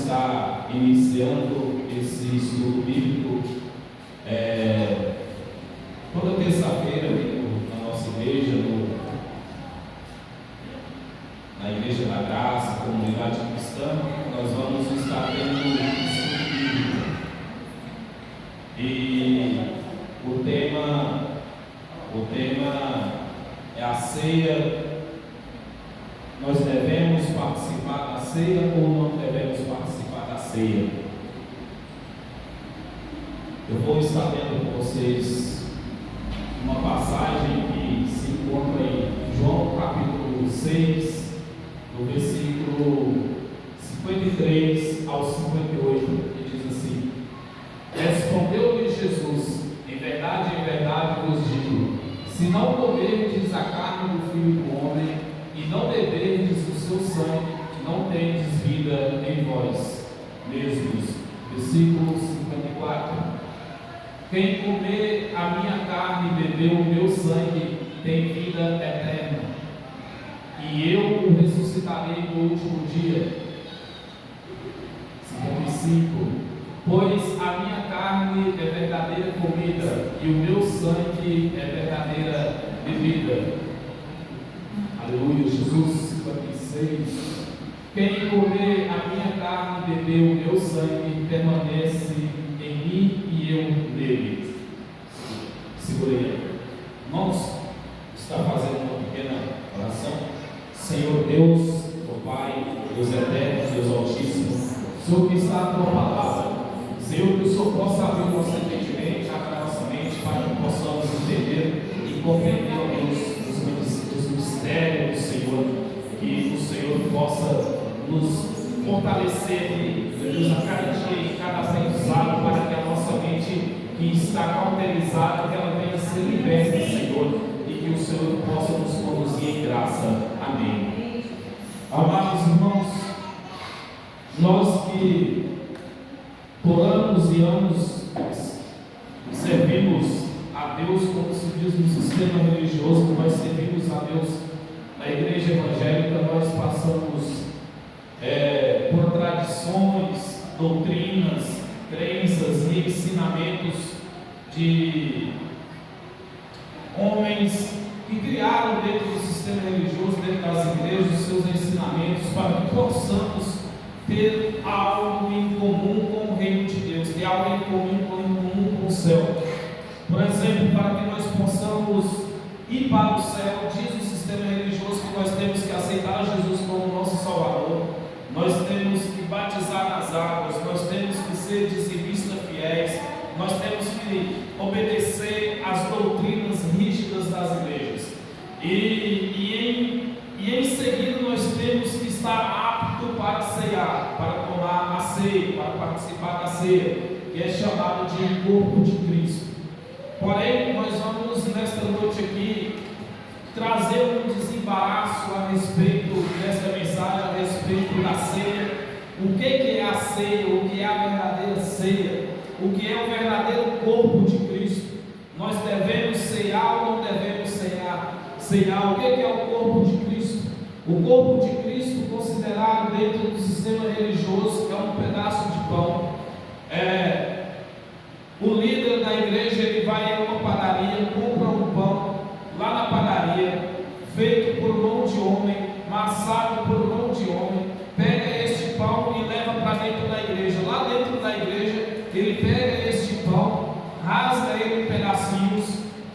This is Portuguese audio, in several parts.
estar iniciando esse estudo bíblico toda terça-feira na nossa igreja, na Igreja da Graça, Comunidade Cristã. Nós vamos estar tendo estudo bíblico. E o tema é a ceia. Nós devemos participar da ceia ou não devemos participar da ceia? Eu vou estar lendo com vocês uma passagem que se encontra em João capítulo 6, do versículo 53 ao 58, que diz assim: Respondeu-lhe Jesus: em verdade vos digo, se não comerdes a carne do Filho do Homem e não beberdes o seu sangue, não tendes vida em vós mesmos. Versículo 54: Quem comer a minha carne e beber o meu sangue tem vida eterna, e eu o ressuscitarei no último dia. 55: Pois a minha carne é verdadeira comida e o meu sangue é verdadeira bebida. Aleluia, Jesus. 56: Quem comer a minha carne e beber o meu sangue permanece em mim e eu nele. Segurei aí. Irmãos, está fazendo uma pequena oração. Senhor Deus, ó Pai, Deus eterno, Deus altíssimo, Senhor que está a tua palavra, Senhor, que o Senhor possa abrir o nosso entendimento, abrir a nossa mente, para que possamos entender e compreender, ó Deus, os mistérios do Senhor, que o Senhor possa nos fortalecer, Deus, a cada dia, em cada aprendizado, para que a nossa mente que está cauterizada, que ela venha ser liberta, Senhor, e que o Senhor possa nos conduzir em graça. Amém. Amados irmãos, nós que por anos e anos servimos a Deus, como se diz no sistema religioso, nós servimos a Deus na igreja evangélica, nós passamos por tradições, doutrinas, crenças e ensinamentos de homens que criaram dentro do sistema religioso, dentro das igrejas, os seus ensinamentos, para que possamos ter algo em comum com o reino de Deus, ter algo em comum com o céu. Por exemplo, para que nós possamos ir para o céu, diz o sistema religioso que nós temos que aceitar Jesus como nosso Salvador, nós temos que batizar nas águas, nós temos que ser dizimistas fiéis, nós temos que obedecer às doutrinas rígidas das igrejas. E em seguida nós temos que estar apto para ceiar, para tomar a ceia, para participar da ceia, que é chamado de corpo de Cristo. Porém, nós vamos nesta noite aqui trazer um desembaraço a respeito desta mensagem, a respeito da ceia. O que é a ceia? O que é a verdadeira ceia? O que é o verdadeiro corpo de Cristo? Nós devemos ceiar ou não devemos ceiar? O que é o corpo de Cristo? O corpo de Cristo, considerado dentro do sistema religioso, é um pedaço de pão. O líder da igreja, ele vai a uma padaria, compra um pão lá na padaria, feito por mão de homem, amassado por mão de homem, pega este pão e leva para dentro da igreja. Lá dentro da igreja, ele pega este pão, rasga ele em pedacinhos,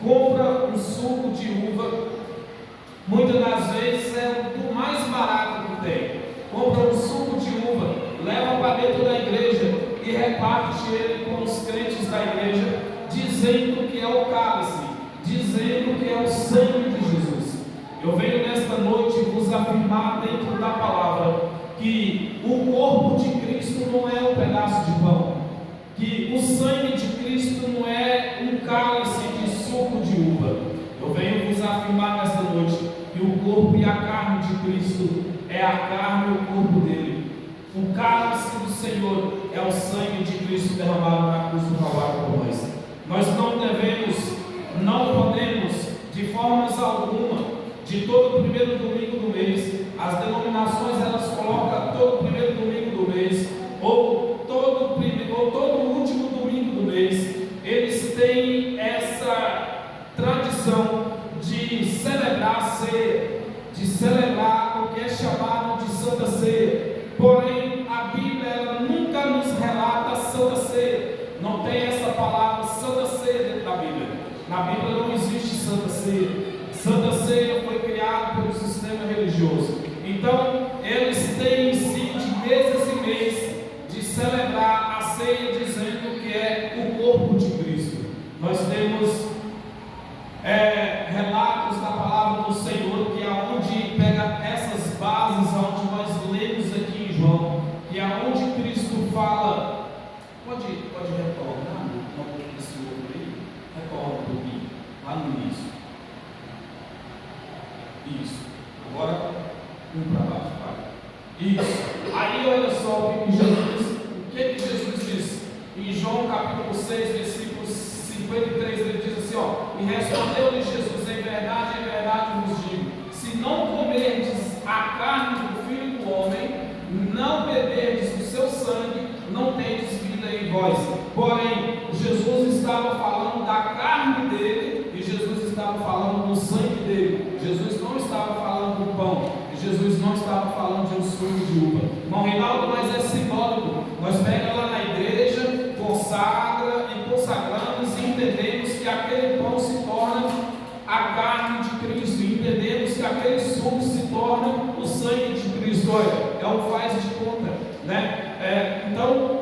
compra um suco de uva. Muitas das vezes é o mais barato que tem. Compra um suco de uva, leva para dentro da igreja e reparte ele com os crentes da igreja, dizendo que é o cálice, dizendo que é o sangue de Jesus. Eu venho nesta noite vos afirmar dentro da palavra que o corpo de Cristo não é um pedaço de pão, que o sangue de Cristo não é um cálice de suco de uva. Eu venho vos afirmar nesta noite que o corpo e a carne de Cristo é a carne e o corpo dele. O cálice do Senhor é o sangue de Cristo derramado na cruz do Calvário por nós. Nós não podemos, de formas alguma, de todo primeiro domingo do mês, as denominações elas colocam todo primeiro domingo do mês, ou Na Bíblia não existe Santa Ceia. Santa Ceia foi criada pelo sistema religioso. Então, eles têm em si de mês em mês de celebrar a ceia, dizendo que é o corpo de Cristo. Nós temos relatos da palavra do Senhor, que é onde pega essas bases, onde nós lemos aqui em João, que é onde Cristo fala. Pode retornar esse outro aí? Retorna um pouquinho, lá no início. Isso. Agora, para baixo, vai. Isso. Aí olha só o que Jesus disse. Em João capítulo 6, versículo 53, ele diz assim, e respondeu-lhe Jesus, em verdade vos digo, se não comerdes a carne do Filho do Homem, não beberdes do seu sangue, não tendes vida em vós. Porém, Jesus estava falando da carne dele, e Jesus estava falando do sangue dele. Jesus não estava falando do pão, e Jesus não estava falando de um suco de uva. Irmão Reinaldo, mas é simbólico. Nós pegamos lá na igreja, consagra e consagramos e entendemos que aquele pão se torna a carne de Cristo, e entendemos que aquele suco se torna o sangue de Cristo. Olha, é um faz de conta, né? Então,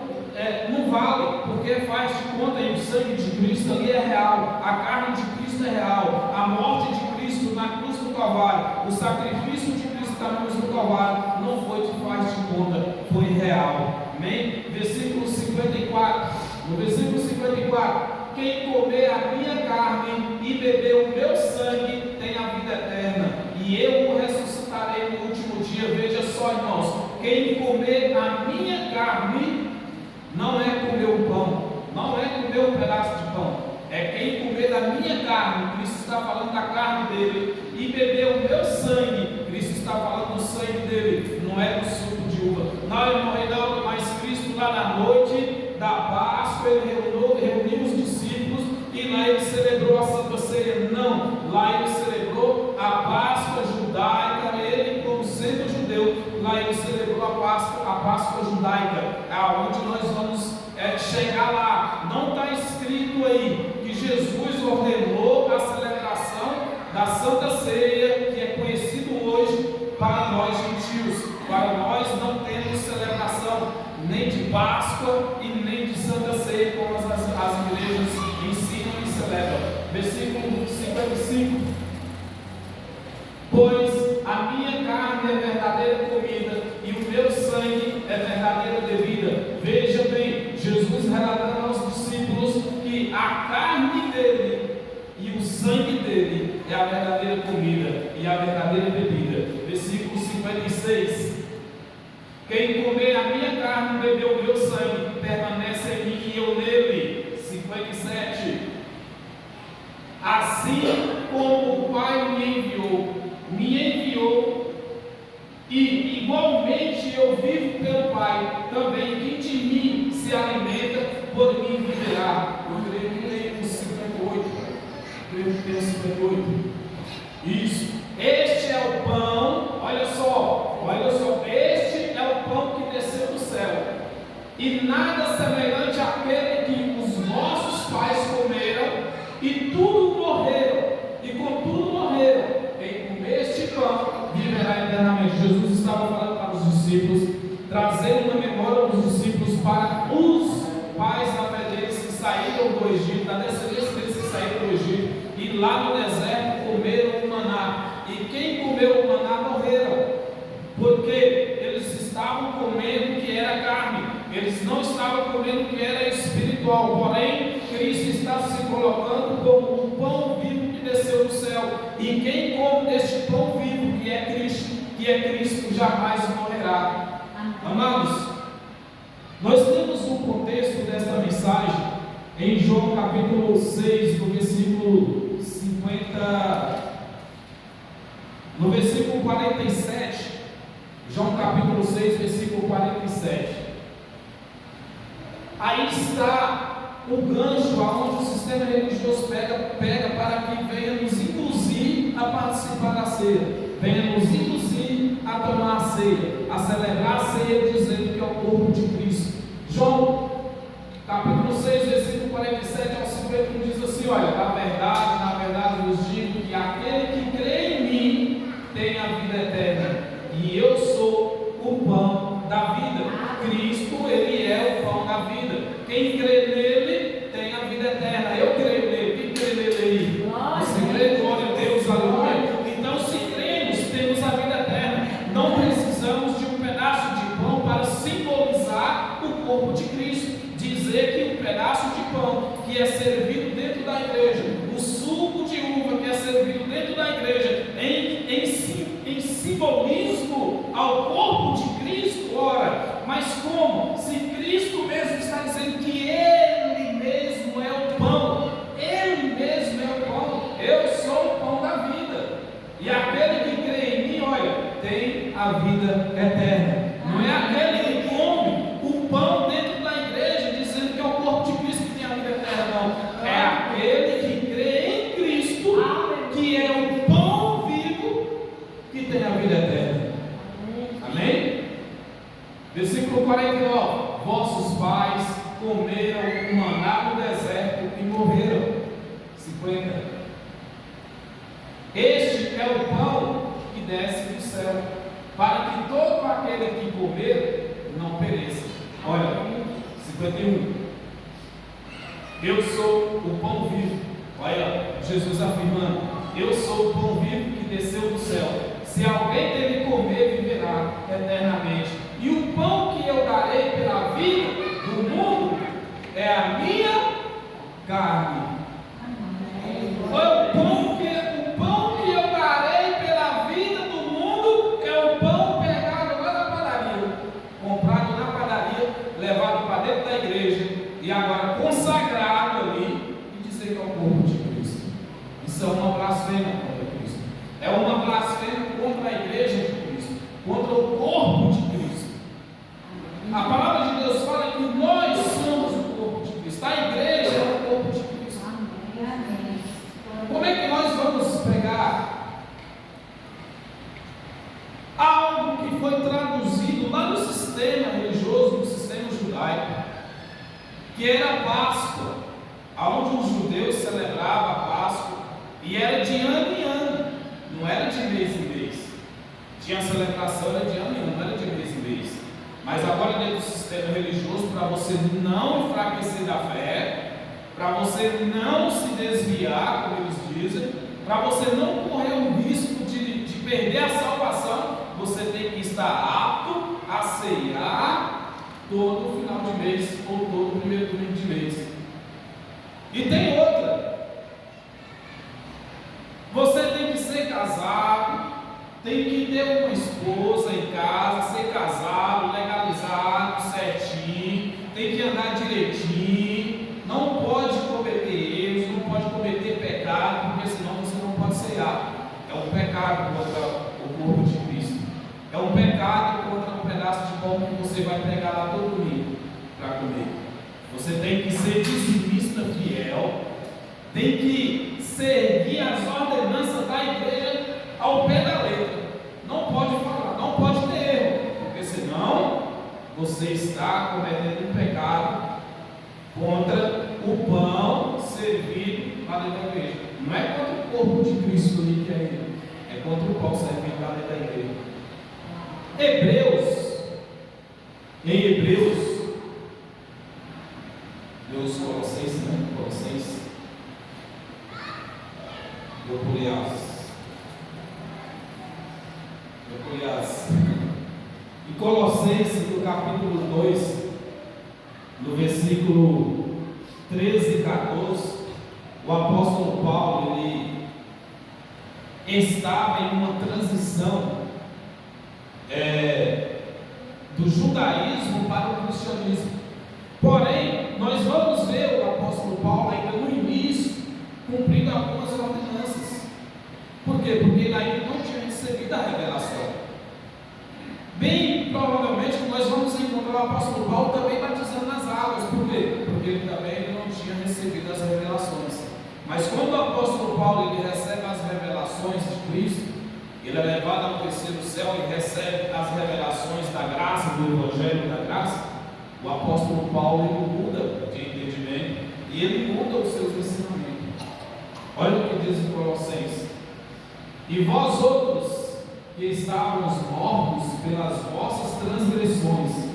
não vale, porque faz de conta, e o sangue de Cristo ali é real, a carne de Cristo é real, a morte de Cristo na cruz do Calvário, o sacrifício de Cristo na cruz do Calvário não foi de faz de conta, foi real. Amém? Versículo 54. No versículo 54: quem comer a minha carne e beber o meu sangue tem a vida eterna, e eu o ressuscitarei no último dia. Veja só, irmãos, quem comer a minha carne não é comer o pão, não é comer um pedaço de pão, é quem comer da minha carne. Cristo está falando da carne dele, e beber o meu sangue. Cristo está falando do sangue dele, não é do suco de uva. Não, irmão Reinaldo, mas Cristo lá na noite da Páscoa, ele reuniu os discípulos, e lá ele celebrou a Santa Ceia. Não, lá ele celebrou a Páscoa judaica, ele como sendo judeu, lá ele celebrou a Páscoa judaica, aonde nós vamos chegar lá. Não está escrito aí que Jesus ordenou a celebração da Santa Ceia, que é conhecido hoje para nós gentios. Para nós não temos celebração nem de Páscoa e nem de Santa Ceia, como as igrejas ensinam e celebram. Versículo 55: pois a minha carne é verdadeira comida e o meu sangue é verdadeira bebida. Veja bem, Jesus relatando aos discípulos que a carne dele e o sangue dele é a verdadeira comida e a verdadeira bebida. Versículo 56: quem comer a minha carne e beber o meu sangue permanece em mim e eu nele. 57: assim como o Pai me enviou, e igualmente eu vivo pelo Pai, também quem de mim se alimenta, por mim viverá. Eu creio que tem 58. Creio que tem 58. Isso. Este é o pão, olha só, este é o pão que desceu do céu, e nada semelhante àquele que os nossos pais comeram, e tudo morreram, e contudo morreram. Quem comer este pão viverá eternamente. Jesus estava falando para os discípulos, trazendo na memória dos discípulos para os pais da fé deles que saíram do Egito, da descendência deles que saíram do Egito, e lá no deserto comeram o maná. E quem comeu o maná morreram, porque eles estavam comendo o que era carne, eles não estavam comendo o que era espiritual. Porém, Cristo está se colocando como o pão vivo que desceu do céu, e quem come deste pão vivo que é Cristo jamais morrerá. Amados, nós temos um contexto desta mensagem em João capítulo 6, no versículo 50. No versículo 47, João capítulo 6, versículo 47. Aí está o gancho aonde o sistema religioso pega para que venha nos induzir a participar da ceia, venha nos induzir a tomar a ceia, a celebrar a ceia, dizendo que é o corpo de Cristo. João capítulo 6, versículo 47 ao 51 diz assim: olha, na verdade vos digo que aquele que crê em mim tem a vida eterna, e eu sou o pão da vida. Cristo, ele é o pão da vida. Quem crê nele tem a vida eterna. Eu creio nele. Quem crê nele aí? Você crê? Glória a Deus, aleluia. Então, se cremos, temos a vida eterna. Não precisamos de um pedaço de pão para simbolizar o corpo de Cristo. Dizer que um pedaço de pão que é servido dentro da igreja, o suco de uva que é servido dentro da igreja, em simbolismo ao corpo de Cristo, ora, mas como? Se Cristo mesmo está dizendo que Ele mesmo é o pão, Ele mesmo é o pão, eu sou o pão da vida, e aquele que crê em mim, olha, tem a vida eterna. Não é aquele que come o pão dentro da igreja, dizendo que é o corpo de Cristo que tem a vida eterna, não. É aquele que crê em Cristo, que é o pão vivo, que tem a vida eterna. Amém? Versículo 49: vossos pais comeram o maná no deserto e morreram. 50: este é o pão que desce do céu, para que todo aquele que comer não pereça. Olha, 51: eu sou o pão vivo. Olha, Jesus afirmando: eu sou o pão vivo que desceu do céu. Se alguém dele comer, viverá eternamente. E o pão que eu darei pela vida do mundo é a minha carne. O pão que eu darei pela vida do mundo é o pão pegado lá na padaria, comprado na padaria, levado para dentro da igreja e agora consagrado ali, e dizer que é o corpo de Cristo. Isso é uma blasfêmia contra Cristo. É uma blasfêmia contra a igreja de Cristo, contra o corpo de Cristo. A palavra de Deus fala que nós somos o corpo de Cristo. A igreja é o corpo de Cristo. Como é que nós vamos pregar algo que foi traduzido lá no sistema religioso, no sistema judaico, que era a Páscoa, onde os judeus celebravam a Páscoa, e era de ano em ano, não era de mês em mês. Tinha a celebração, era de ano em ano, não era de mês em mês. Mas agora, dentro do sistema religioso, para você não enfraquecer da fé, para você não se desviar, como eles dizem, para você não correr o risco de perder a salvação, você tem que estar apto a ceiar todo final de mês ou todo primeiro domingo de mês. E tem outra: você tem que ser casado, tem que ter uma esposa em casa, ser casado, legalizado, certinho, tem que andar direitinho, não pode cometer erros, não pode cometer pecado, porque senão você não pode ceiar. É um pecado contra o corpo de Cristo, é um pecado contra um pedaço de pão que você vai pegar lá todo domingo para comer. Você tem que ser dizimista fiel, tem que seguir as ordenanças da igreja ao pé da letra. Não pode falar, não pode ter erro, porque senão você está cometendo um pecado contra o pão servido lá dentro da igreja. Não é contra o corpo de Cristo ali que é ele, é contra o pão servido lá dentro da igreja. Em Hebreus, Colossenses, né? Colossenses, eu pulei as. Em Colossenses, no capítulo 2, no versículo 13 e 14, o apóstolo Paulo, ele estava em uma transição do judaísmo para o cristianismo. Porém, nós vamos ver o apóstolo Paulo ainda no início cumprindo algumas ordenanças. Por quê? Porque ele ainda não tinha recebido a revelação. Bem provavelmente nós vamos encontrar o apóstolo Paulo também batizando nas águas. Por quê? Porque ele também não tinha recebido as revelações. Mas quando o apóstolo Paulo ele recebe as revelações de Cristo, ele é levado ao terceiro céu e recebe as revelações da graça, do evangelho da graça. O apóstolo Paulo ele muda de entendimento e ele muda os seus ensinamentos. Olha o que diz em Colossenses: e vós outros que estávamos mortos pelas vossas transgressões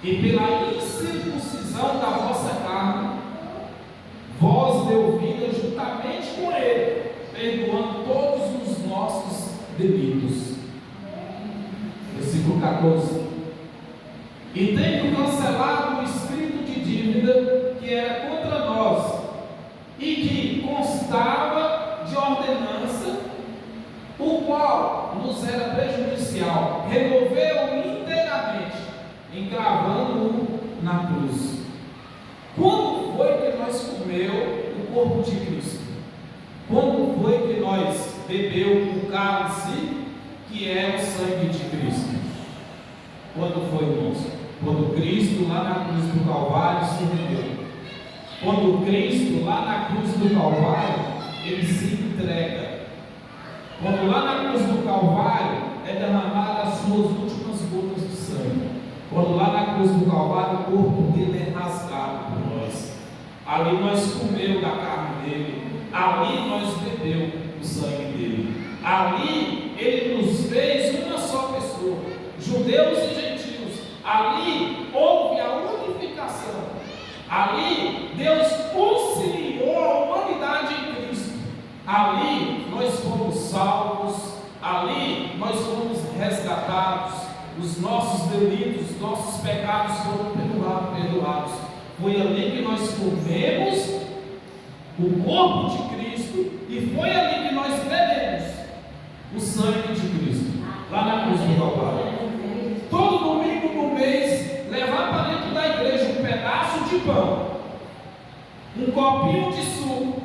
e pela incircuncisão da vossa carne, vós deu vida juntamente com ele, perdoando todos os nossos delitos. Versículo 14: e tendo cancelado o escrito de dívida que era contra nós e que constava de ordenança, o qual nos era prejudicial, removeu inteiramente, encravando-o na cruz. Quando foi que nós comeu o corpo de Cristo? Quando foi que nós bebeu o cálice que é o sangue de Cristo? Quando foi, irmãos? Quando Cristo lá na cruz do Calvário se rendeu. Quando Cristo lá na cruz do Calvário ele se entrega. Quando lá na cruz do Calvário é derramada as suas últimas gotas de sangue. Quando lá na cruz do Calvário o corpo dele é rasgado por nós. Ali nós comemos da carne dele. Ali nós bebemos o sangue dele. Ali ele nos fez uma só pessoa, judeus e gentios. Ali houve a unificação. Ali Deus conciliou a humanidade em Cristo. Ali nós fomos salvos. Ali nós fomos resgatados. Os nossos delitos, os nossos pecados foram perdoados. Foi ali que nós comemos o corpo de Cristo e foi ali que nós bebemos o sangue de Cristo, lá na cruz do Calvário. Todo domingo do mês, levar para dentro da igreja um pedaço de pão, um copinho de suco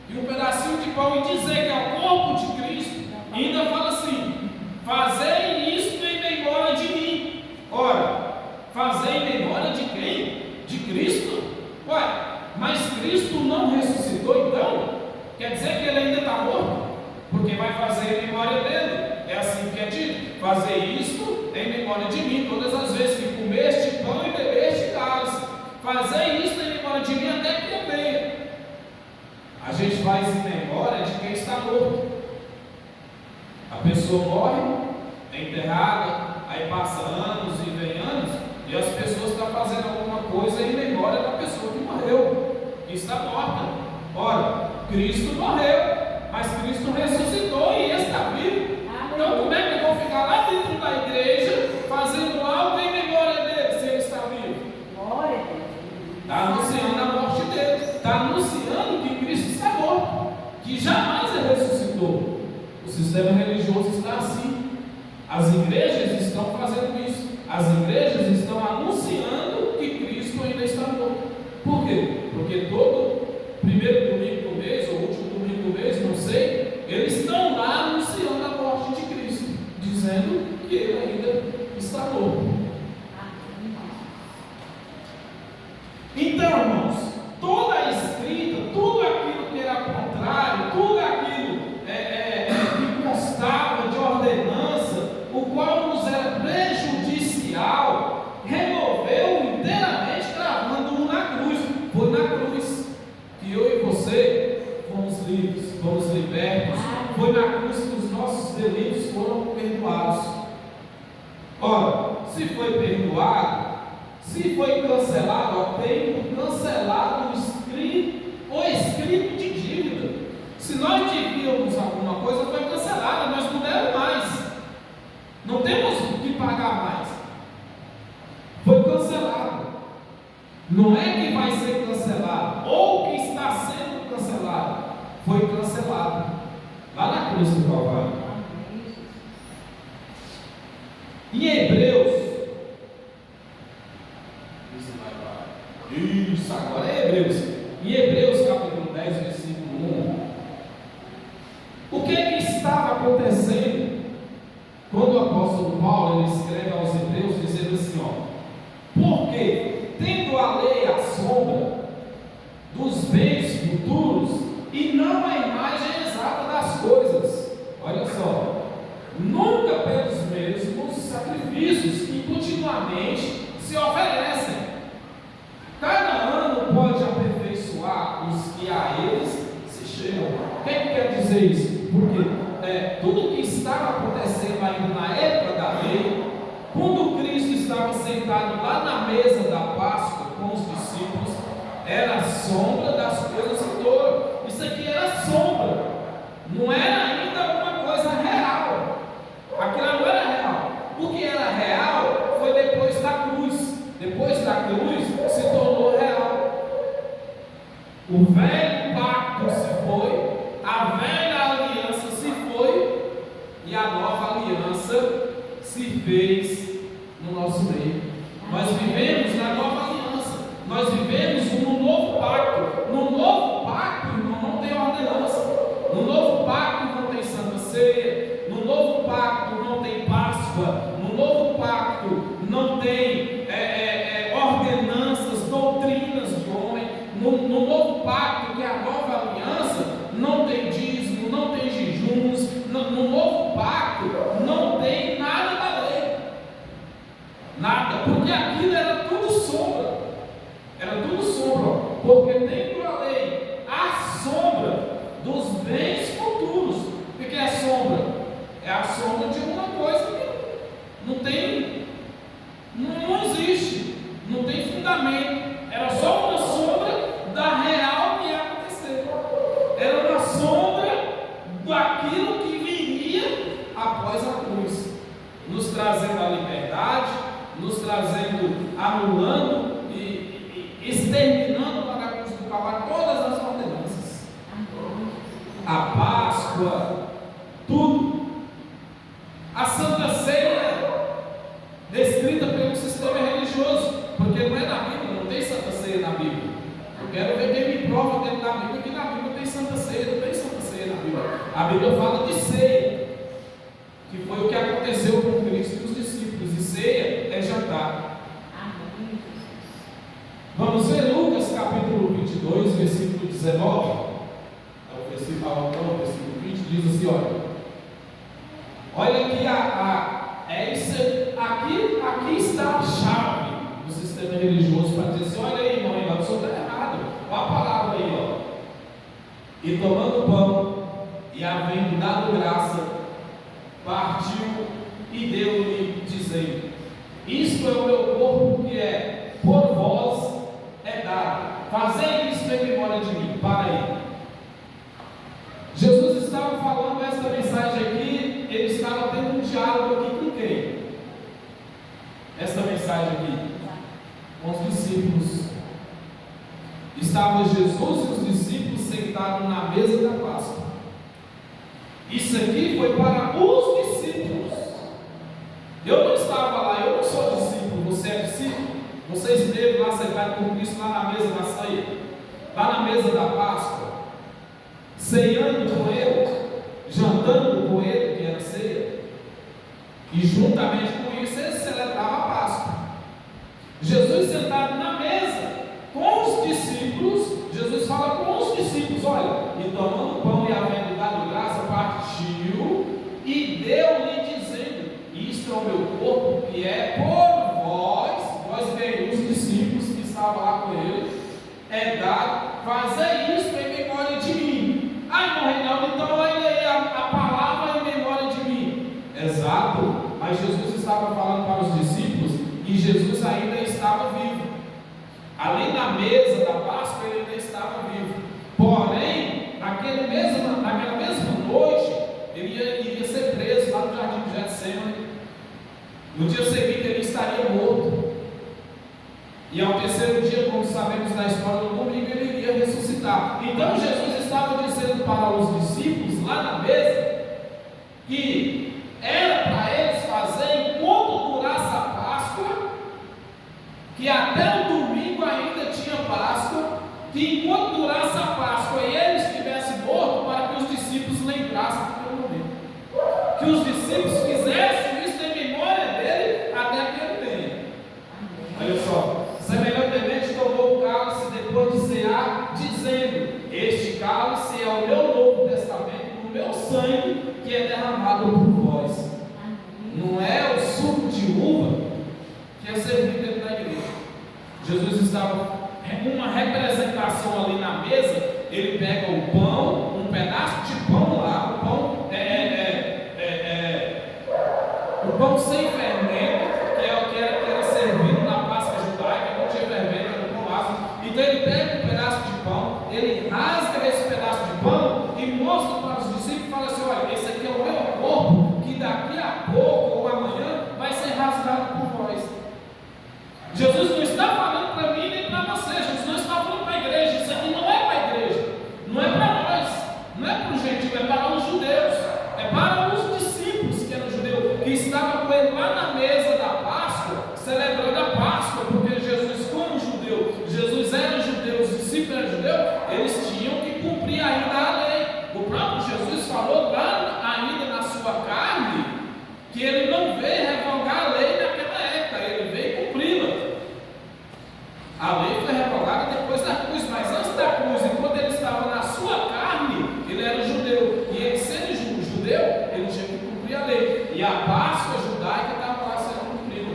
e um pedacinho de pão e dizer que é o corpo de Cristo, e ainda fala assim: fazei isto em memória de mim. Ora, fazei em memória de quem? De Cristo? Ué, mas Cristo não ressuscitou, então? Quer dizer que ele ainda está morto? Porque vai fazer em memória dele. É assim que é dito: fazer isto em memória de mim, todas as vezes que comeste pão e bebeste cálice. Fazer isto em memória de mim até que eu venha. A gente faz em memória de quem está morto. A pessoa morre, é enterrada, aí passa anos e vem anos, e as pessoas estão fazendo alguma coisa em memória da pessoa que morreu, que está morta. Ora, Cristo morreu, mas Cristo ressuscitou e está vivo. Então como é que eu vou ficar lá dentro da igreja fazendo algo em memória dele se ele está vivo? Glória a Deus. Está anunciando a morte dele, está anunciando que Cristo está morto, que jamais ele ressuscitou. O sistema religioso está assim. As igrejas estão fazendo isso. As igrejas estão anunciando que Cristo ainda está morto. Por quê? Porque todo primeiro domingo do mês, ou último domingo do mês, não sei, eles estão lá anunciando a morte de Cristo, dizendo que ele ainda está morto. Então, irmãos, toda a escrita, tudo aquilo que era contrário, tudo aquilo que constava de ordenança, o qual nos era prejudicial, removeu inteiramente, gravando-o na cruz. Foi na cruz que eu e você fomos livres, fomos libertos. Foi na cruz que os nossos delitos foram perdoados. Ora, se foi perdoado, se foi cancelado, tem cancelado o escrito de dívida. Se nós devíamos alguma coisa, foi cancelada, nós não demos mais. Não temos que pagar mais. Foi cancelado. Não é que vai ser cancelado, ou que está sendo cancelado. Foi cancelado. Lá na cruz do Calvário. Em Hebreus. Isso, agora é Hebreus. Em Hebreus capítulo 10, versículo 1. O que é que estava acontecendo quando o apóstolo Paulo ele escreve aos Hebreus dizendo assim, porque tendo a lei a sombra dos bens futuros e não a imagem exata das coisas, olha só, nunca pelos mesmos sacrifícios que continuamente se oferecem. Cada ano pode aperfeiçoar os que a eles se encheram. O que quer dizer isso? Porque tudo que estava acontecendo ainda na época da lei, quando Cristo estava sentado lá na mesa da Páscoa com os discípulos, era a sombra das coisas futuras. Isso aqui era sombra, não era ainda uma coisa real. Aquilo não era real. O que era real foi depois da cruz. Depois da cruz se tornou real. O velho pacto se foi, a velha aliança se foi, e a nova aliança se fez no nosso meio. Nós vivemos na nova aliança, nós vivemos no novo pacto. No novo pacto, irmão, não tem ordenança. No novo pacto não tem Santa Ceia. No novo pacto não tem Páscoa. No novo pacto não tem ordenanças, doutrinas de homem. No novo pacto, que é a nova aliança, não tem dízimo, não tem jejuns. No novo pacto não tem nada da lei. Nada, porque aquilo era tudo sombra. Era tudo sombra, porque dentro da lei a sombra dos bens futuros. O que é a sombra? É a sombra de uma coisa que não existe, não tem fundamento. Era só uma sombra da real que ia acontecer. Era uma sombra daquilo que viria após a cruz, nos trazendo a liberdade, nos trazendo, anulando e exterminando lá na cruz do Calvário todas as ordenanças. A Páscoa, tudo. A Santa Ceia, descrita pelo sistema religioso, porque não é na Bíblia, não tem Santa Ceia na Bíblia. Eu quero ver quem me prova dentro da Bíblia que na Bíblia tem Santa Ceia. Não tem Santa Ceia na Bíblia. A Bíblia fala de ceia, que foi o que aconteceu com Cristo e os discípulos. E ceia é jantar. Vamos ver Lucas capítulo 22, versículo 19. O versículo 20 diz assim: olha aqui, aqui está a chave do sistema religioso para dizer assim: olha aí, irmão, o senhor está errado. Olha a palavra aí, E tomando pão, e havendo dado graça, partiu e deu-lhe, dizendo: isto é o meu corpo que é por vós é dado, fazei isto em memória de mim. Para aí. Jesus estava falando essa mensagem aqui, ele estava tendo um diálogo aqui com quem? Essa mensagem aqui, com os discípulos. Estava Jesus e os discípulos sentados na mesa da Páscoa. Isso aqui foi para os discípulos. Eu não estava lá, eu não sou discípulo, você é discípulo? Você esteve lá sentado com Cristo lá na mesa da ceia, lá na mesa da Páscoa, ceando com Ele, jantando com Ele, que era ceia, e juntamente com isso ele celebrava a Páscoa. Jesus sentado na mesa com os discípulos, Jesus fala com os discípulos: olha, e tomando pão e havendo dado graça, partiu e deu-lhe, dizendo: isto é o meu corpo que é por vós bem, os discípulos que estavam lá com ele, é dado, fazei isto em memória de mim. Ai, Reinaldo, então olha aí a palavra em memória de mim. Exato, mas Jesus estava falando para os discípulos e Jesus ainda estava vivo. Ali na mesa da Páscoa ele ainda estava vivo. Porém, naquela mesma noite, ele iria ser preso lá no jardim de Getsemane. No dia seguinte ele estaria morto. E ao terceiro dia, como sabemos na história do domingo, ele iria ressuscitar. Então Jesus estava dizendo para os discípulos lá na mesa que era para eles fazer enquanto durasse a Páscoa, que até o domingo ainda tinha Páscoa, que enquanto durasse a Páscoa e ele estivesse morto, para que os discípulos lembrassem daquele momento, que os discípulos fizessem isso em memória dele até que ele venha. Olha só. Semelhantemente tomou o cálice depois de cear, dizendo: este cálice é o meu novo testamento, o meu sangue que é derramado por vós. Não é o suco de uva que é servido dentro da igreja. Jesus estava uma representação ali na mesa. Ele pega o pão pedaço de pão lá, o pão sem fermento, que é o que era servido na Páscoa judaica, não tinha fermento, era o pão ácido. Então ele pega um pedaço de pão, ele rasga esse pedaço de pão e mostra para os discípulos e fala assim: olha, esse aqui é o meu corpo, que daqui a pouco ou amanhã vai ser rasgado por vós. Jesus não está falando para mim nem para você, Jesus não está falando para a igreja. Isso aqui não é para a igreja, não é para nós, não é para o gentil, é para os judeus, é para os discípulos que eram judeus, que estavam com ele lá na mesa da Páscoa, celebrando a Páscoa, porque Jesus, como judeu, Jesus era judeu, os discípulos eram judeus, eles tinham que cumprir ainda a lei. O próprio Jesus falou lá ainda na sua carne, que ele não veio revogar a lei naquela época, ele veio cumpri-la. A lei foi revogada depois da cruz, mas antes da cruz, enquanto ele estava na sua carne, ele era judeu, e ele sendo judeu, ele tinha que cumprir a lei, e a Páscoa judaica estava lá sendo cumprida.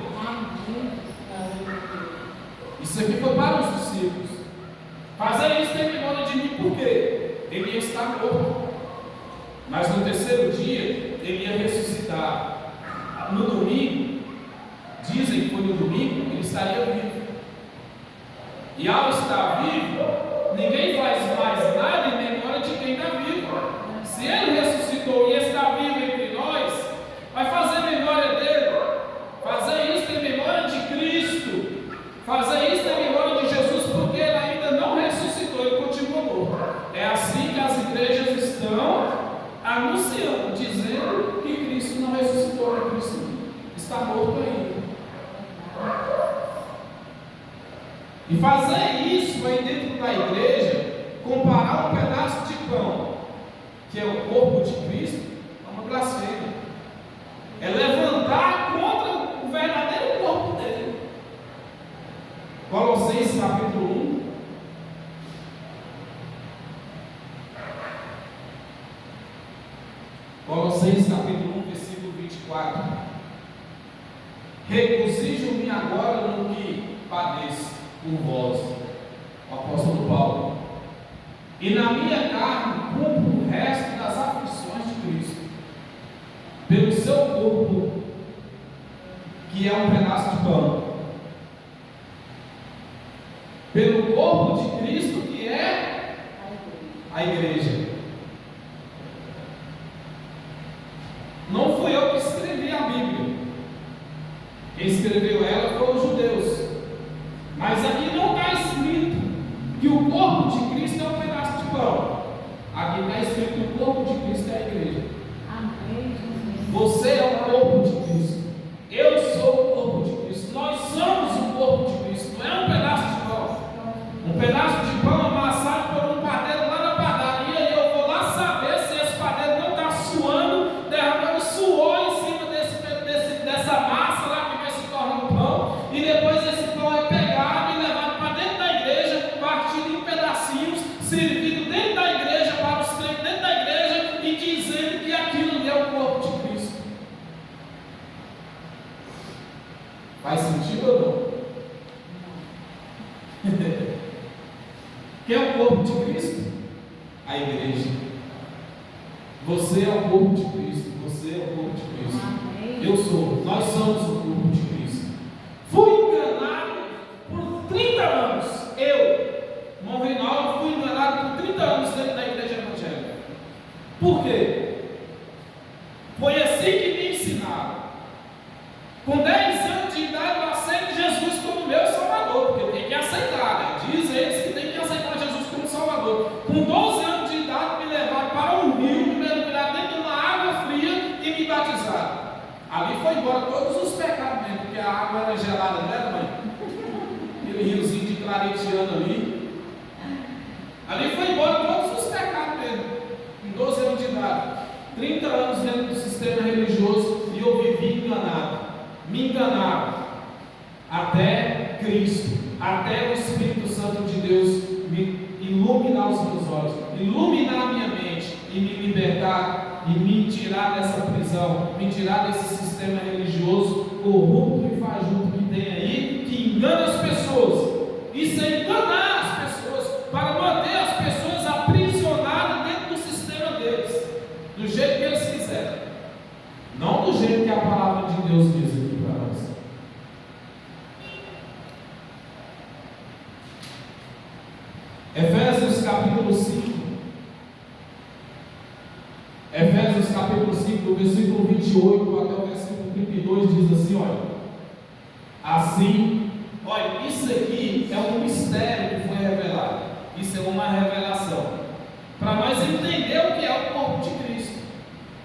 Isso aqui foi para os discípulos. Fazer isso tem memória de mim, por quê? Ele ia estar morto, mas no terceiro dia ele ia ressuscitar. No domingo, dizem que foi no domingo, ele estaria vivo. E ao estar vivo, ninguém faz mais nada em memória de quem está vivo. Se ele ressuscitou e está vivo entre nós, vai fazer memória dele. Fazer isso em memória de Cristo. Fazer isso em memória de Jesus, porque ele ainda não ressuscitou, ele continua morto. É assim que as igrejas estão anunciando, dizendo que Cristo não ressuscitou, que Cristo está morto ainda. E fazer isso aí dentro da igreja, comparar um pedaço de pão, que é o corpo de Cristo, é uma blasfêmia. É levantar contra o verdadeiro corpo dele. Colossenses capítulo 1. Colossenses capítulo 1, versículo 24. Regozijo-me agora no que padeço por vós, o apóstolo Paulo, e na minha carne cumpro o resto das aflições de Cristo, pelo seu corpo, que é um pedaço de pão, pelo corpo de Cristo, que é a igreja. Não fui eu que escrevi a Bíblia, quem escreveu ela foram os judeus. Mas aqui não está escrito que o corpo de Cristo é um pedaço de pão. Aqui está escrito que o corpo de Cristo é a igreja. Amém. Você é o corpo de Cristo. Eu sou o corpo de Cristo. Nós somos o corpo de Cristo. Não é um pedaço de pão. Um pedaço de pão amassado por um padeiro lá na padaria, e eu vou lá saber se esse padeiro não está suando, derramando suor em cima dessa massa lá que vai se tornar um pão, e depois esse pão é pegado e levado para dentro da igreja, partido em pedacinhos, servido dentro da igreja, para os crentes dentro da igreja, e dizendo que aquilo é o corpo de Cristo. Faz sentido ou não? Quem é o corpo de Cristo? A igreja. Você é o corpo de Cristo. Você é o corpo de Cristo. Eu sou. Nós somos o corpo de Cristo. Fui enganado por 30 anos. Eu, irmão Reinaldo, fui enganado por 30 anos dentro da igreja evangélica. Por quê? Foi assim que me ensinaram. Com 10 anos de idade eu aceito Jesus como meu Salvador, porque tem que aceitar, né? Diz eles que tem que aceitar Jesus como Salvador. Com 12 anos de idade me levaram para um rio, me mergulharam dentro de uma água fria e me batizaram. Ali foi embora todos os pecados mesmo, porque a água era gelada, não era, mãe? Aquele riozinho de Claretiano ali. Ali foi embora todos os pecados mesmo, com 12 anos de idade. 30 anos dentro do sistema religioso e eu vivi enganado. Me enganaram até Cristo, até o Espírito Santo de Deus me iluminar os meus olhos, iluminar a minha mente e me libertar e me tirar dessa prisão, me tirar desse sistema religioso corrupto e fajuto que tem aí, que engana as pessoas. Isso é enganar as pessoas para manter as pessoas aprisionadas dentro do sistema capítulo 5. Efésios capítulo 5, do versículo 28 até o versículo 32, diz assim, olha. Assim, olha, isso aqui é um mistério que foi revelado. Isso é uma revelação. Para nós entender o que é o corpo de Cristo.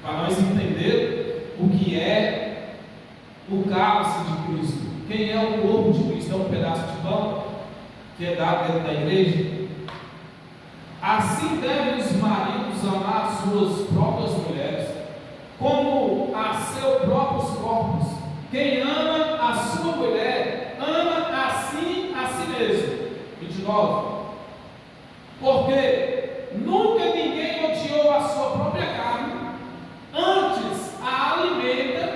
Para nós entender o que é o cálice de Cristo. Quem é o corpo de Cristo? É um pedaço de pão que é dado dentro da igreja. Assim devem os maridos amar suas próprias mulheres, como a seus próprios corpos. Quem ama a sua mulher, ama assim a si mesmo. 29. Porque nunca ninguém odiou a sua própria carne, antes a alimenta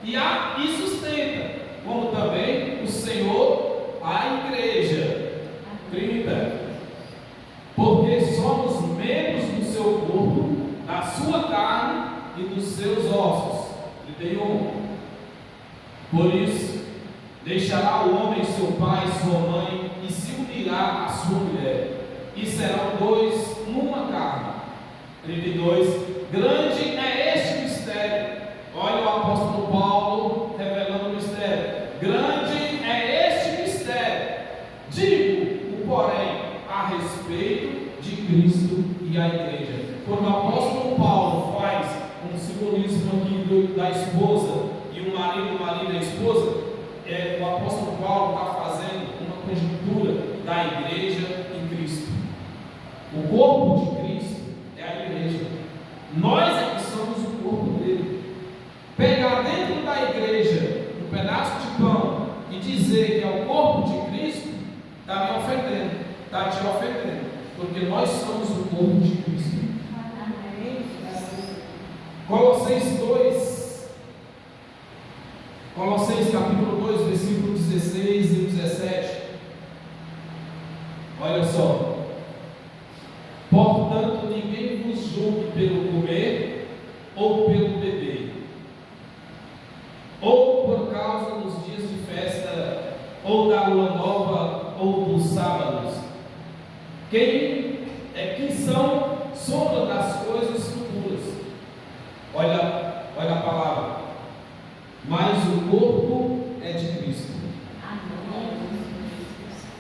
e sustenta, como também o Senhor a igreja. 30. Porque somos membros do seu corpo, da sua carne e dos seus ossos. 31. Por isso, deixará o homem seu pai e sua mãe, e se unirá à sua mulher, e serão dois numa carne. 32. Grande é este mistério. Olha o apóstolo Paulo revelando o mistério. Grande é este mistério. Digo, porém, a respeito de Cristo e a igreja. Quando o apóstolo Paulo faz um simbolismo aqui da esposa e o marido e a esposa, o apóstolo Paulo está fazendo uma conjuntura da igreja em Cristo. O corpo de Cristo é a igreja. Nós é que somos o corpo dele. Pegar dentro da igreja um pedaço de pão e dizer que é o corpo de Cristo, está me ofendendo, está te ofendendo, porque nós somos o corpo de Cristo. Colossenses 2, Colossenses capítulo 2, versículo 16 e 17. Olha só. Portanto, ninguém vos julgue pelo comer ou pelo beber, ou por causa dos dias de festa, ou da lua nova, ou dos sábados. Quem são sombra das coisas futuras. Olha a palavra. Mas o corpo é de Cristo.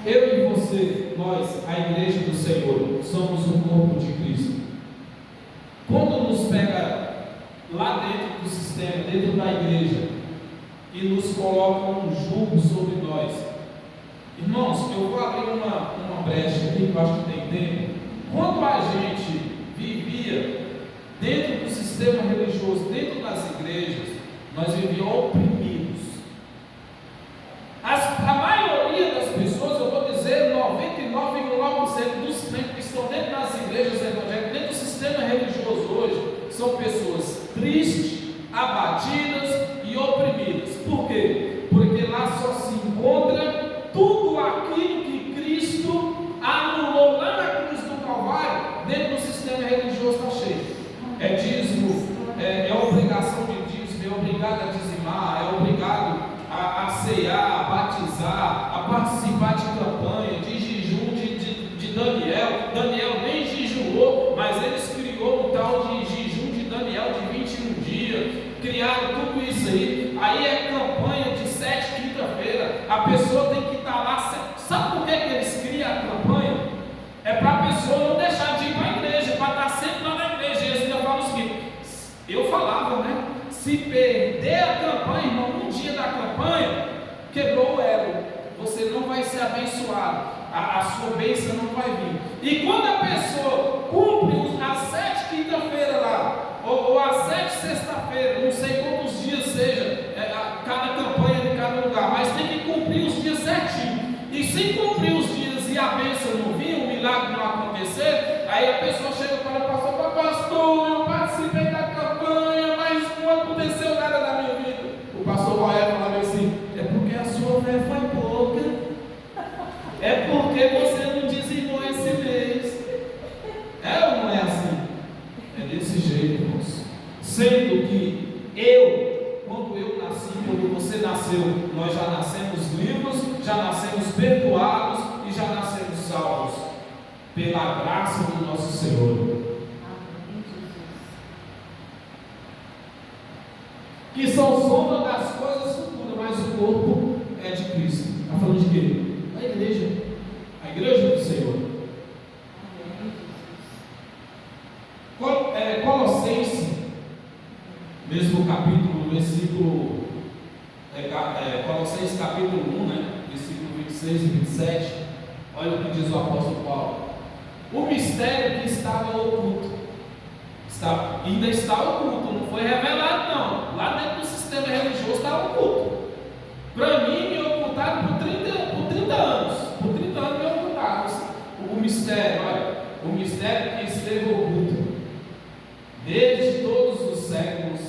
Eu e você, nós, a igreja do Senhor, somos o corpo de Cristo. Quando nos pega lá dentro do sistema, dentro da igreja, e nos coloca um jugo sobre nós, irmãos, eu vou abrir uma brecha aqui, que eu acho que tem tempo. Quando a gente vivia dentro do sistema religioso, dentro das igrejas, nós vivíamos oprimidos. A maioria das pessoas, eu vou dizer 99,9% dos crentes que estão dentro das igrejas evangélicas, dentro do sistema religioso hoje, são pessoas tristes, abatidas e oprimidas. Por quê? Porque lá só se encontra tudo aquilo que Cristo anulou lá na cruz do Calvário. Dentro do sistema religioso está cheio. É dízimo, é obrigação de dízimo, é obrigado a dizimar, é obrigado a ceiar, a batizar, a participar de campanha, de jejum de Daniel. Daniel nem jejuou, mas eles criou um tal de jejum de Daniel de 21 dias, criaram tudo isso aí. Aí é campanha de 7 quinta-feira, a pessoa tem que estar lá. Sabe por que eles criam a campanha? É para a pessoa não deixar de ir para a igreja, para estar sempre lá na igreja. E eles ainda falam o seguinte: eu falava, né? Se perder a campanha, irmão, um dia da campanha, quebrou o elo, você não vai ser abençoado, a sua bênção não vai vir. E quando a pessoa cumpre as 7 quinta-feira lá, ou as 7 sexta-feira, não sei quantos dias seja, cada campanha de cada lugar, mas tem que cumprir os dias certinho. E se cumprir os dias e a bênção não vir, o milagre não acontecer, aí a pessoa chega para o pastor: pastor, eu participei da campanha, mas não aconteceu nada na minha vida. O pastor vai falar assim: é porque a sua fé foi pouca, é porque você não dizimou esse mês. É ou não é assim? É desse jeito, irmãos. Sendo que quando eu nasci, quando você nasceu, nós já nascemos livres, já nascemos perdoados e já nascemos salvos. pela graça do nosso Senhor. Que são sombra das coisas futuras, mas o corpo é de Cristo. Está falando de quê? A igreja. A igreja do Senhor. Colossenses, mesmo capítulo, versículo, Colossenses capítulo 1, né? Versículo 26 e 27. Olha o que diz o apóstolo Paulo. O mistério que estava oculto, ainda está oculto, não foi revelado não. Lá dentro do sistema religioso está oculto. Para mim me ocultaram por 30 anos. Por 30 anos me ocultaram o mistério, olha, o mistério que esteve oculto desde todos os séculos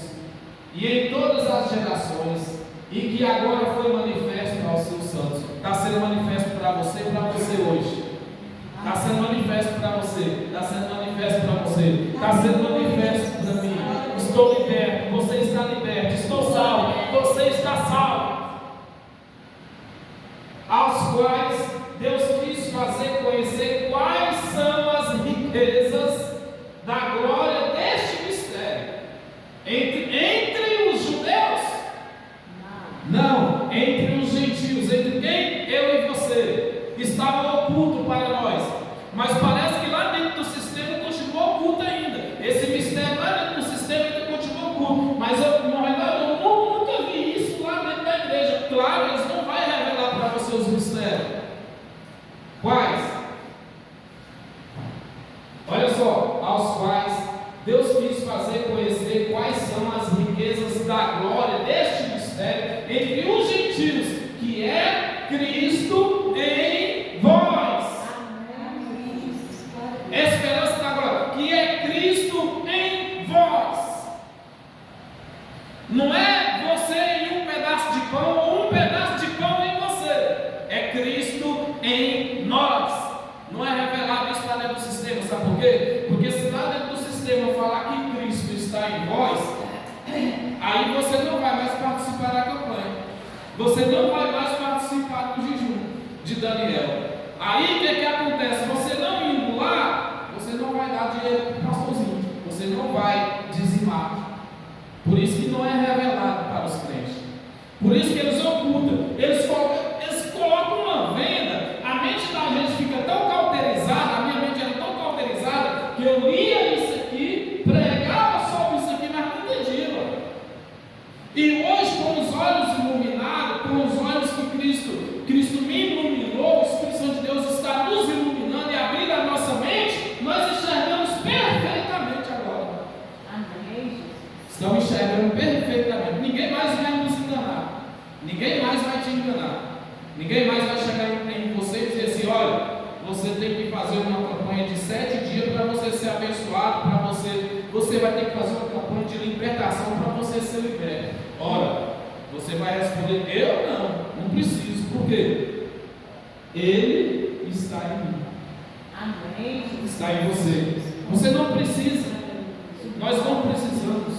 e em todas as gerações, e que agora foi manifesto aos seus santos. Está sendo manifesto para você e para você hoje. Está sendo manifesto para você. Está sendo manifesto para você. Está sendo manifesto para mim. Estou liberto. Você está liberto. Estou salvo. Você está salvo. Aos quais Deus quis fazer conhecer quais são as riquezas da glória deste mistério entre os judeus. Não, entre os gentios. Entre quem? Eu e você. Estava oculto para nós, mas parece que lá dentro do sistema continuou oculto ainda. Esse mistério lá dentro do sistema ainda continua oculto, mas eu nunca vi isso lá dentro da igreja. Claro, eles não vão revelar para você os mistérios. Quais? Olha só, aos quais Deus quis fazer conhecer quais são as riquezas da glória deste mistério entre os gentios, que é Cristo em vós. Esperança da glória, que é Cristo em vós. Não é você em um pedaço de pão ou um pedaço de pão em você. É Cristo em nós. Não é revelado isso lá dentro do sistema, sabe por quê? Porque se lá dentro do sistema falar que Cristo está em vós, aí você não vai mais participar da campanha. Você não vai mais participar do jejum de Daniel. Aí o que acontece? Você não indo lá, você não vai dar dinheiro para o pastorzinho. Você não vai dizimar. Por isso que não é revelado para os crentes. Por isso que eles ocultam. Eles colocam uma venda. A mente da gente fica tão cauterizada. A minha mente era tão cauterizada que eu lia isso aqui, pregava sobre isso aqui, mas não entendia. E hoje, com os olhos iluminados, com os olhos que Cristo me iluminou, o Espírito Santo de Deus está nos iluminando e abrindo a nossa mente, nós enxergamos perfeitamente agora. Amém. Estamos enxergando perfeitamente. Ninguém mais vai nos enganar. Ninguém mais vai te enganar. Ninguém mais vai chegar em você e dizer assim: olha, você tem que fazer uma campanha de 7 dias para você ser abençoado, para você vai ter que fazer uma campanha de libertação para você ser liberto. Ora, você vai responder: eu não preciso. Por quê? Ele está em mim. Amém. Está em você. Você não precisa. Nós não precisamos.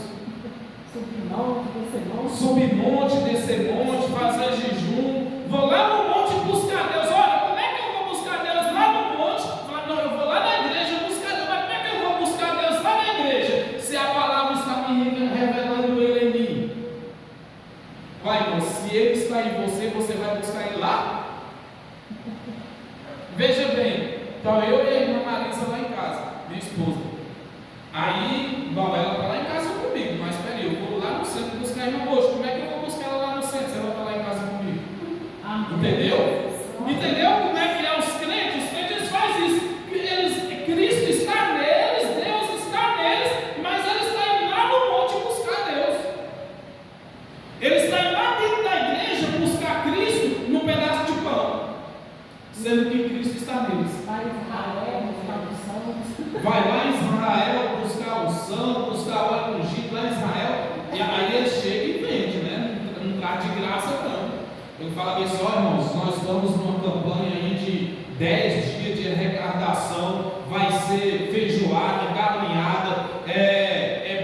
Subir monte, descer monte, fazer jejum. Vou lá no monte buscar Deus. Olha, como é que eu vou buscar Deus lá no monte? Não, eu vou lá na igreja buscar Deus. Mas como é que eu vou buscar Deus lá na igreja? Se a palavra está me revelando Ele em mim. Vai, irmão, se Ele está em você, você vai buscar Ele lá? Veja bem, então eu e a irmã Marisa lá em casa, minha esposa. Aí, bom, ela está lá em casa comigo, mas peraí, eu vou lá no centro buscar a irmã hoje. Como é que eu vou buscar ela lá no centro se ela está lá em casa comigo? Entendeu? Entendeu como é que é os crentes? Os crentes fazem isso. Cristo está neles, Deus está neles, mas eles estão indo lá no monte buscar Deus. Eles estão indo lá dentro da igreja buscar Cristo num pedaço de pão, sendo que Cristo está neles. Vai lá em Israel buscar o santo, buscar o óleo ungido lá em Israel, e aí ele chega e vende, né? Não traz de graça não. Eu falo assim: ó, irmãos, nós estamos numa campanha aí de 10 dias de arrecadação, vai ser feijoada, galinhada,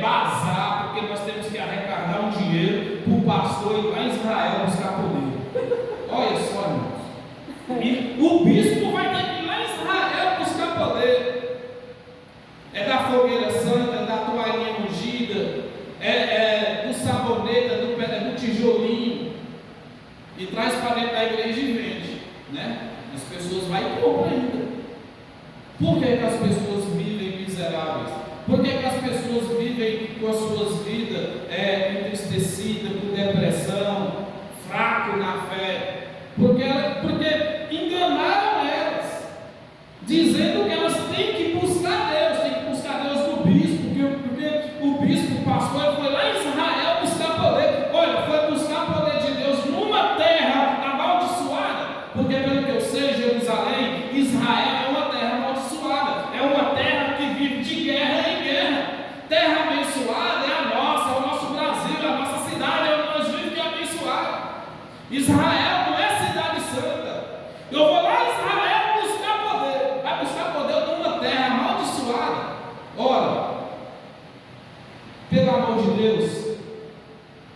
bazar, porque nós temos que arrecadar um dinheiro para o pastor ir lá em Israel buscar poder. Olha só, irmãos. E o bispo vai ter que ir lá em Israel buscar poder. fogueira santa, da toalhinha ungida, do sabonete, do tijolinho, e traz para dentro da igreja e vende, né? As pessoas vão e compram ainda. Por que as pessoas vivem miseráveis? Por que as pessoas vivem com as suas vidas entristecidas, com depressão, fraco na fé? Porque enganaram elas, dizendo que elas têm que buscar Deus no bispo, porque o bispo, o pastor, foi lá em Israel buscar poder. Olha, foi buscar poder de Deus numa terra amaldiçoada, porque pelo que eu sei, Jerusalém, Israel é uma terra amaldiçoada, é uma terra que vive de guerra em guerra. Terra abençoada é a nossa, é o nosso Brasil, é a nossa cidade, é onde nós vivemos, que é abençoada. Israel não é cidade santa. Eu vou lá em Israel buscar poder. Vai buscar poder numa terra amaldiçoada. Ora, pelo amor de Deus,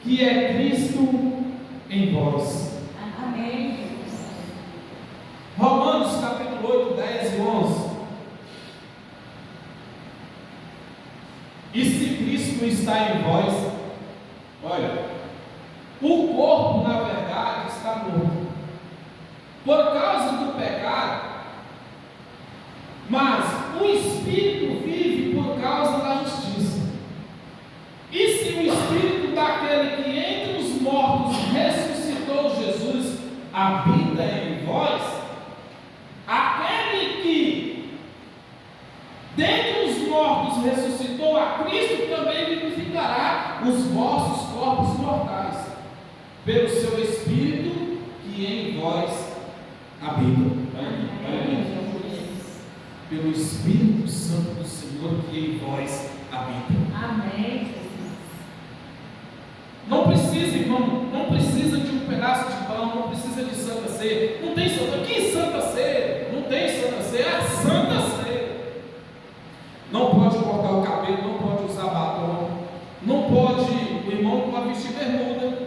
que é Cristo em vós. Amém. Romanos capítulo 8, 10 e 11. E se Cristo está em vós, olha, o corpo na verdade está morto por causa do pecado, mas o espírito vive por causa da justiça. E se o espírito daquele que entre os mortos ressuscitou Jesus habita em vós, aquele que dentre os mortos ressuscitou a Cristo também vivificará os vossos corpos mortais pelo seu Espírito que em vós habita. Pelo Espírito Santo do Senhor que em vós habita. Amém. Não precisa, irmão, não precisa de um pedaço de pão, não precisa de Santa Ceia. Não tem Santa Ceia. Que Santa Ceia? Não tem Santa Ceia, é a Santa Ceia. Não pode cortar o cabelo, não pode usar batom, não pode, o irmão não pode vestir bermuda.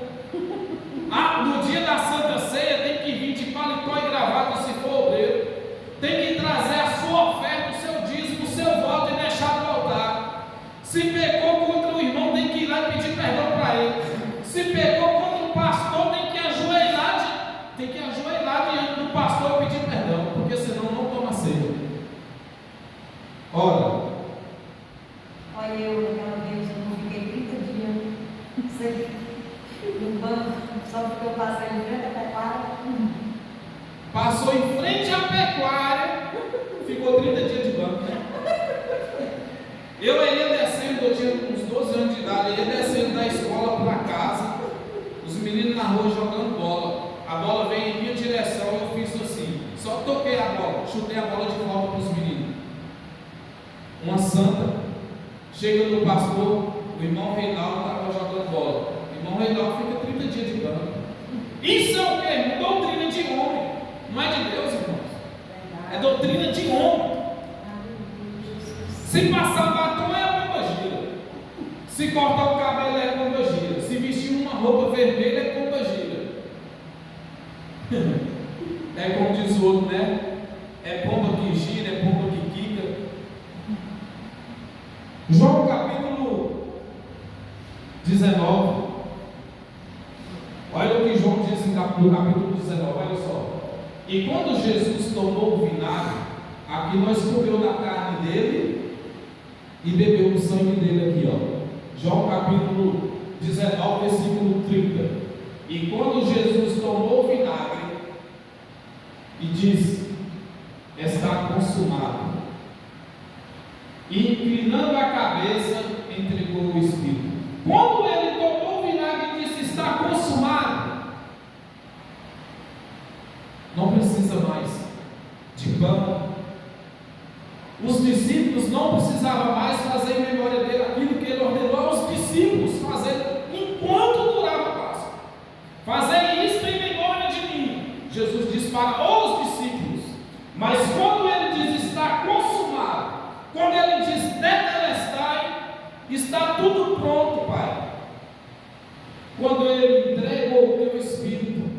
No dia da Santa Ceia tem que vir de paletó e gravata se for obreiro. Tem que trazer a sua oferta, o seu dízimo, o seu voto e deixar no altar. Se pecou contra o irmão, tem que ir lá e pedir perdão para ele. Se pecou contra o pastor, tem que ajoelhar diante do pastor e pedir perdão, porque senão não toma ceia. Ora, olha, eu naquela vez eu não fiquei 30 dias no banco, só porque eu passei em frente à pecuária. Passou em frente à pecuária, ficou 30 dias de banco. Eu ia descendo, eu tinha uns 12 anos de idade, eu ia descendo da escola para casa, os meninos na rua jogando bola. A bola veio em minha direção e eu fiz assim, só toquei a bola, chutei a bola de volta para os meninos. Uma santa chega no pastor, o irmão Reinaldo estava jogando bola. O irmão Reinaldo fica 30 dias de banco. Isso é o quê? Doutrina de homem, não é de Deus, irmãos. É doutrina de homem. Se passar batom é a pomba gira. Se cortar o cabelo é a pomba gira. Se vestir uma roupa vermelha é pomba gira. É como diz o outro, né? É pomba que gira, é pomba que quica. João capítulo 19. Olha o que João diz no capítulo 19, olha só. E quando Jesus tomou o vinagre, aqui nós comeu da carne dele e bebeu do sangue dele aqui, ó. João capítulo 19, versículo 30. E quando Jesus tomou o vinagre e disse: está consumado, e inclinando a cabeça, entregou o Espírito. Quando ele tomou o vinagre e disse: está consumado, não precisa mais de pão. Os discípulos não precisavam mais fazer em memória dele aquilo que ele ordenou aos discípulos fazer enquanto durava a Páscoa. Fazei isto em memória de mim, Jesus disse para os discípulos. Mas quando ele diz está consumado, quando ele diz tetelestai, está tudo pronto, Pai. Quando ele entregou o teu Espírito,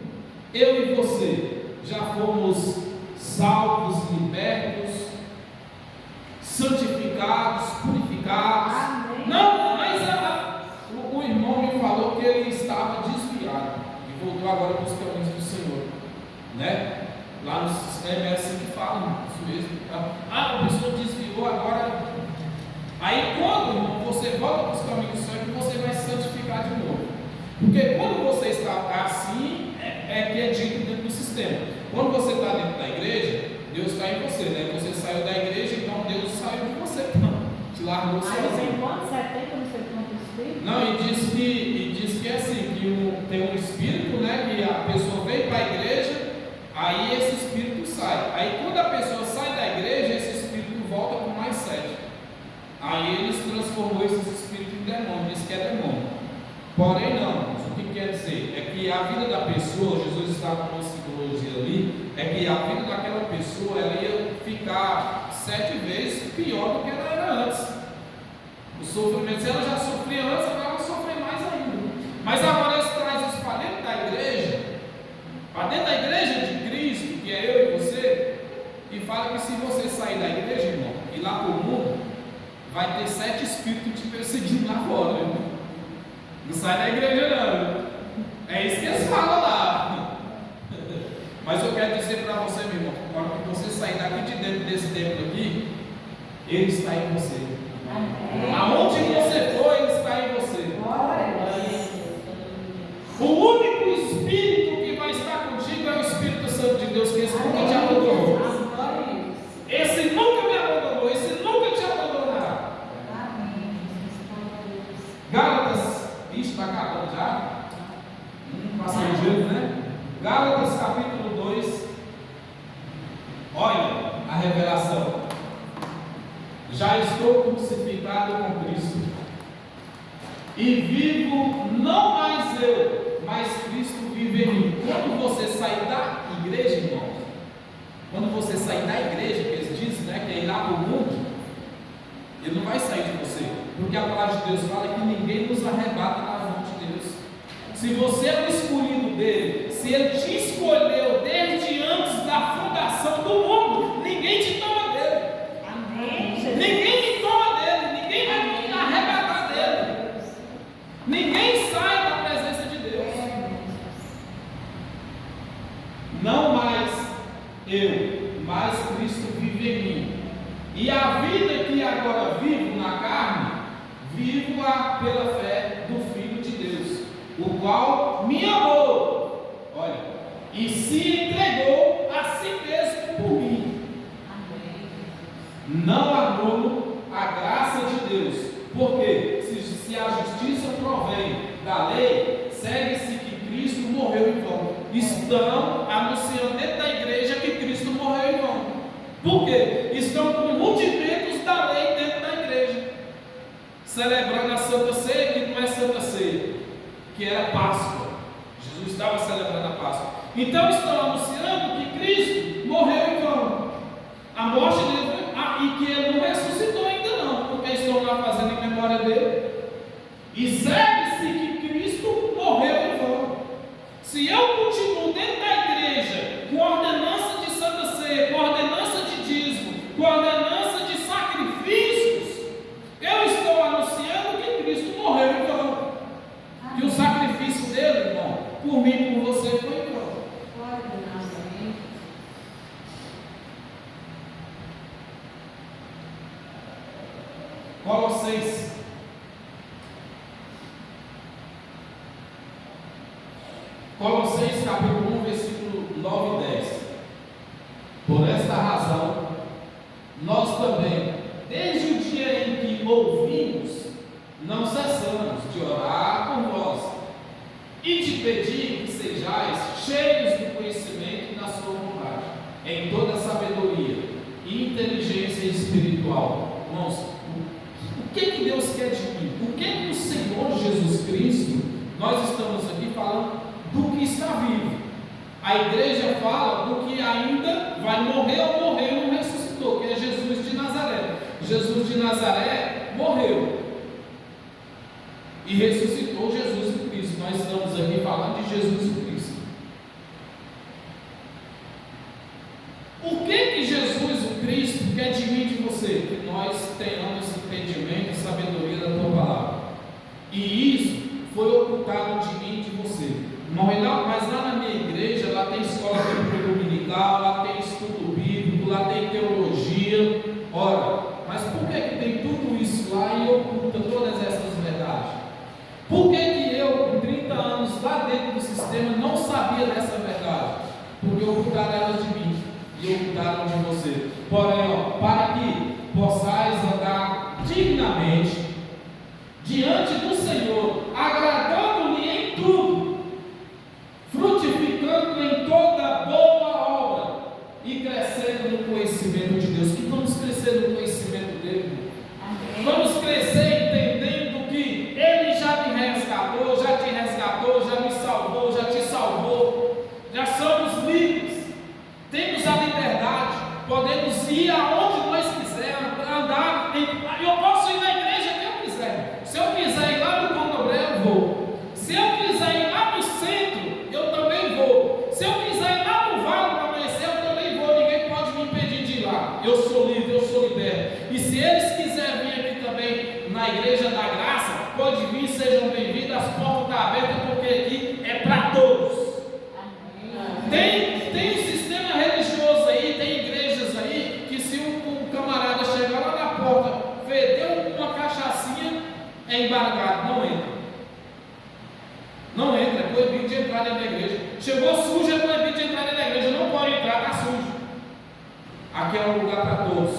eu e você já fomos salvos, libertos, santificados, purificados. né? Lá no sistema é assim que falam, isso mesmo. A pessoa desviou agora. Aí quando você volta para os caminhos certos, você vai se santificar de novo. Porque quando você está assim, é que é dito dentro do sistema. Quando você está dentro da igreja, Deus está em você, né? Você saiu da igreja, então Deus saiu de você, não. Te largou sozinho. Aí tem quanto? 70, não sei quanto espírito? Não, e diz que é assim, que tem um espírito, né? Que a pessoa vem para a igreja, aí esse espírito sai. Aí quando a pessoa sai da igreja, esse espírito volta com mais 7. Aí eles transformou esses espíritos em demônio, diz que é demônio. Porém não, o que quer dizer? É que a vida da pessoa, Jesus está com uma simbologia ali, é que a vida daquela pessoa ela ia ficar 7 vezes pior do que ela era antes. O sofrimento, se ela já sofria antes, agora ela vai sofrer mais ainda. Mas agora eles trazem isso para dentro da igreja de Cristo, que é eu e você, e fala que se você sair da igreja, irmão, e lá para o mundo, vai ter 7 espíritos te perseguindo lá fora, irmão. Não sai da igreja não. É isso que eles falam lá. Mas eu quero dizer para você, meu irmão, na hora que você sair daqui de dentro desse templo aqui, Ele está em você. Aonde você for, Ele está em você. O único Espírito que vai estar contigo é o Espírito Santo de Deus, que esse nunca te abandonou. Esse nunca me abandonou, esse nunca te abandonará. Gálatas, isso está acabando já? Passa ligeiro, né? Gálatas capítulo 2. Olha a revelação. Já estou crucificado com Cristo, e vivo não mais eu, mas Cristo vive em mim. Quando você sair da igreja, irmãos, quando você sair da igreja, que eles dizem, né, que é ir lá para o mundo, Ele não vai sair de você, porque a palavra de Deus fala que ninguém nos arrebata na mão de Deus. Se você é o escolhido dele, se Ele te escolheu desde antes da fundação do mundo, ninguém te toma dele. Amém. Ninguém te toma dele, ninguém vai te arrebatar dele. Ninguém sai da presença de Deus. Não mais eu, mas Cristo vive em mim. E a vida que agora vivo na carne, vivo-a pela fé do Filho de Deus, o qual me amou, olha, e se entregou a si mesmo por mim. Não anulo a graça de Deus, porque se a justiça provém da lei, segue-se que Cristo morreu em vão. Estão anunciando dentro da igreja que Cristo morreu em vão. Por quê? Estão com rudimentos da lei dentro da igreja, celebrando a Santa Ceia, que não é Santa Ceia, que era Páscoa. Jesus estava celebrando a Páscoa. Então estão anunciando que Cristo morreu em vão. A morte dele e que Ele não ressuscitou ainda não, porque estão lá fazendo em memória dele. E segue-se que Cristo morreu em vão. Se eu continuo dentro da igreja com ordenança de Santa Ceia, com ordenança de dízimo, com ordenança de sacrifícios, eu estou anunciando que Cristo morreu em vão. Que o sacrifício dele, irmão, por mim e por você, foi em vão. Colossenses capítulo 1, versículo 9 e 10. Por esta razão, nós também, desde o dia em que ouvimos, não cessamos de orar por vós e de pedir que sejais cheios do conhecimento da sua vontade, em toda sabedoria e inteligência espiritual. Irmãos, o que Deus quer de mim? O que o Senhor Jesus Cristo, nós estamos aqui falando do que está vivo. A igreja fala do que ainda vai morrer ou morreu e não ressuscitou, que é Jesus de Nazaré. Jesus de Nazaré morreu e ressuscitou Jesus em Cristo. Nós estamos aqui falando de Jesus em Cristo. O que Jesus, o Cristo, quer de mim e de você? Que nós tenhamos entendimento e sabedoria da tua palavra. E isso foi ocultado de mim e de você. Mas lá na minha igreja, lá tem escola bíblica legal, lá tem estudo bíblico, lá tem teologia. Ora, mas por que tem tudo isso lá e oculta todas essas verdades? Por que eu, com 30 anos lá dentro do sistema, não sabia dessa verdade? Porque ocultaram elas de mim e ocultaram de você. Porém, para que possais andar dignamente diante do Senhor, agradando-lhe em tudo, frutificando em toda boa obra e crescendo no conhecimento de Deus. Que vamos crescer no conhecimento dele. Amém. Vamos crescer entendendo que Ele já me resgatou, já te resgatou, já me salvou, já te salvou. Já somos livres, temos a liberdade, podemos ir aonde nós quisermos, andar. Eu posso ir na igreja que eu quiser. Se eu quiser ir lá no Candomblé, eu vou. Se eu quiser ir lá no centro, eu também vou. Se eu quiser ir lá no Vale do Amanhecer, eu também vou. Ninguém pode me impedir de ir lá. Eu sou livre, eu sou liberto. E se eles quiserem vir aqui também na Igreja da Graça, pode vir, sejam bem-vindos. As portas estão abertas, porque aqui é para todos. Tem um sistema religioso aí, tem igrejas aí, que se um camarada chegar lá na porta, fedeu uma cachaçinha, é embargado, não entra. Não entra, é proibido de entrar dentro da igreja. Chegou sujo, é proibido de entrar dentro da igreja, não pode entrar, está sujo. Aqui é um lugar para todos.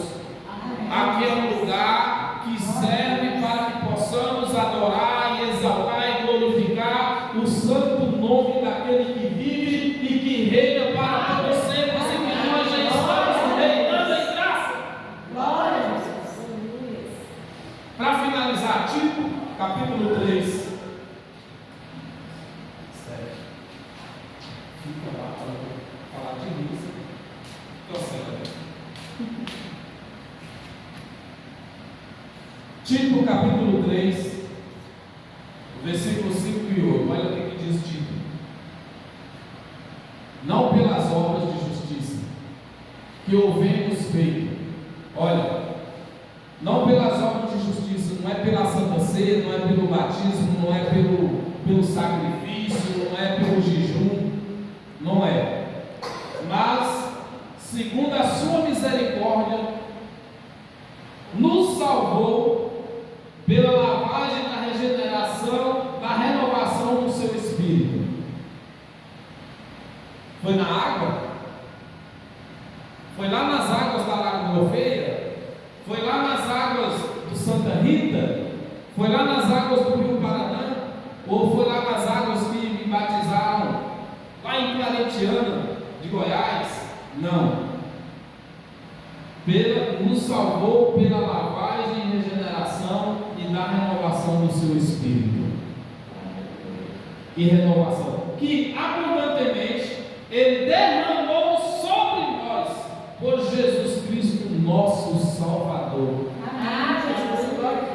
Aqui é um lugar que serve para que possamos adorar e exaltar e glorificar o santo nome daquele que vive e que reina para todos sempre, e que nós já estamos reinando em graça. Glória a Jesus. Para finalizar, Tito, capítulo 3. Fica lá para falar de missa. Então, Tito, capítulo 3, versículos 5 e 8. Olha o que diz Tito. Não pelas obras de justiça que houvemos feito. Olha, não pelas obras de justiça, não é pela Santa Ceia, não é pelo batismo, não é pelo sacrifício, não é pelo jejum, não é. Mas, segundo a sua misericórdia, nos salvou pela lavagem da regeneração, da renovação do seu espírito. Foi na água? Foi lá nas águas da Lago de Ofeira? Foi lá nas águas do Santa Rita? Foi lá nas águas do Rio Paraná? Ou foi lá nas águas que me batizaram lá em Claretiana de Goiás? Não. Nos salvou pela lavagem e regeneração e da renovação do seu espírito. E renovação que abundantemente Ele derramou sobre nós por Jesus Cristo, nosso Salvador.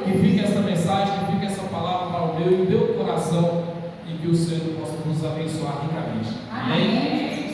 Que fique essa mensagem, que fique essa palavra para o meu e o teu coração, e que o Senhor possa nos abençoar ricamente. Amém?